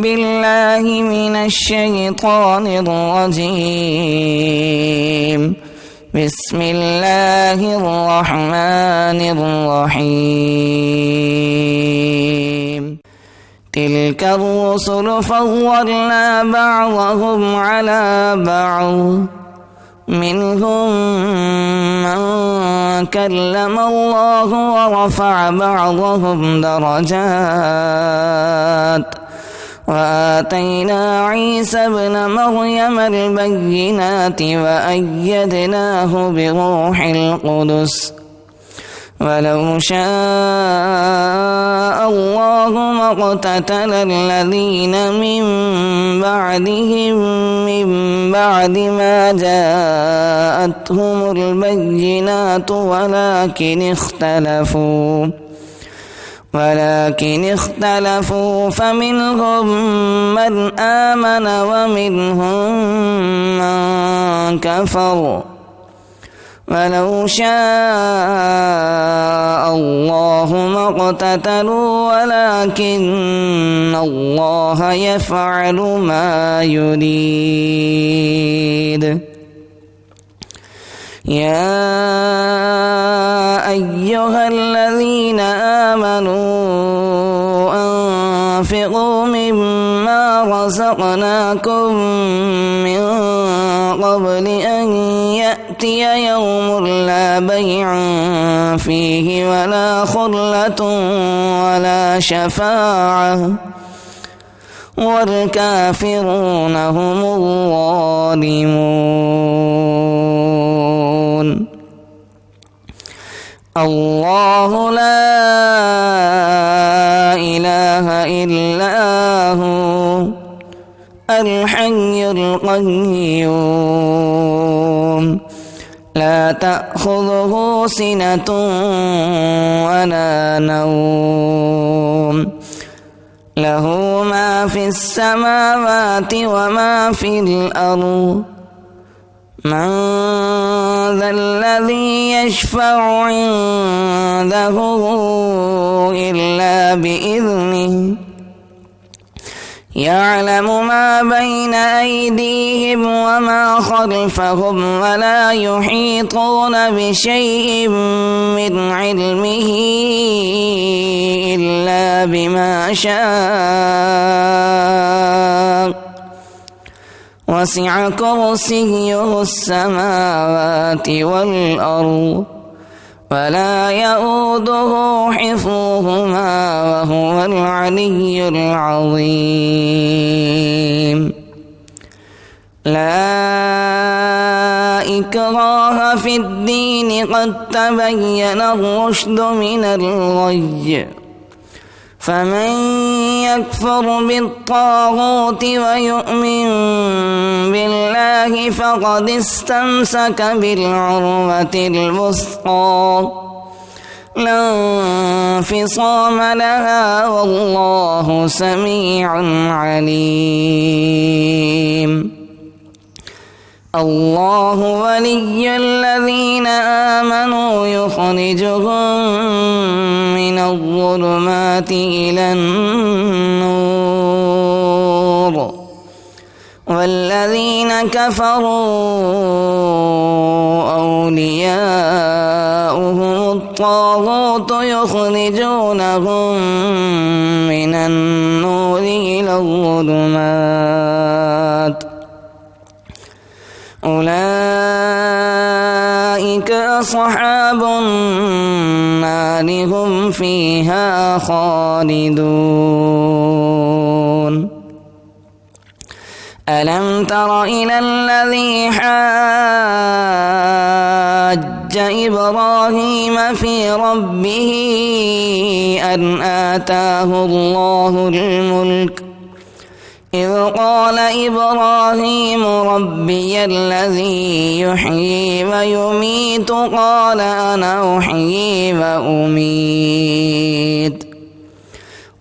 بالله من الشيطان الرجيم. بسم الله الرحمن الرحيم. تلك الرسل فضلنا بعضهم على بعض، منهم من كلم الله ورفع بعضهم درجات، وآتينا عيسى ابن مريم البينات وأيدناه بروح القدس، ولو شاء الله ما اقتتل الذين من بعدهم من بعد ما جاءتهم البينات ولكن اختلفوا فمنهم من آمن ومنهم من كفر، ولو شاء الله ما اقتتلوا ولكن الله يفعل ما يريد. يا أيها الذين آمنوا أنفقوا مما رزقناكم من قبل أن يأتي يوم لا بيع فيه ولا خلة ولا شفاعة والكافرون هم الظالمون. الله لا إله إلا هو الحي القيوم، لا تأخذه سنة ولا نوم، له ما في السماوات وما في الأرض. من ذا الذي يشفع عنده إلا بإذنه، يعلم ما بين أيديهم وما خلفهم ولا يحيطون بشيء من علمه إلا بما شاء، وسع كرسيه السماوات والأرض ولا يؤوده حفظهما وهو العلي العظيم. لا إكراه في الدين قد تبين الرشد من الغي، فمن يكفر بالطاغوت ويؤمن بالله فقد استمسك بالعروة الوثقى لا انفصام لها والله سميع عليم. الله ولي الذين آمنوا يخرجهم من الظلمات إلى النور، والذين كفروا أولياؤهم الطاغوت يخرجونهم من النور إلى الظلمات، أولئك أصحاب النار هم فيها خالدون. ألم تر إلى الذي حاج إبراهيم في ربه أن آتاه الله الملك، إذ قال إبراهيم ربي الذي يحيي ويميت قال أنا أحيي وأميت،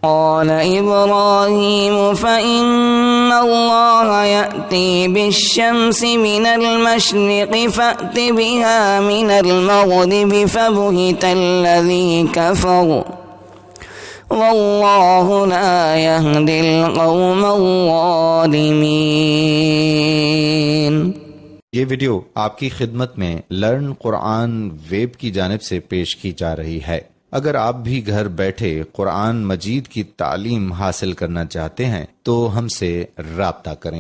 قال إبراهيم فإن الله يأتي بالشمس من المشرق فأت بها من المغرب فبهت الذي كفر वल्लाहु ला यहदिल कौमज़्ज़ालिमीन। ये वीडियो आपकी खिदमत में लर्न कुरान वेब की जानिब से पेश की जा रही है। अगर आप भी घर बैठे कुरान मजीद की तालीम हासिल करना चाहते हैं तो हमसे राब्ता करें।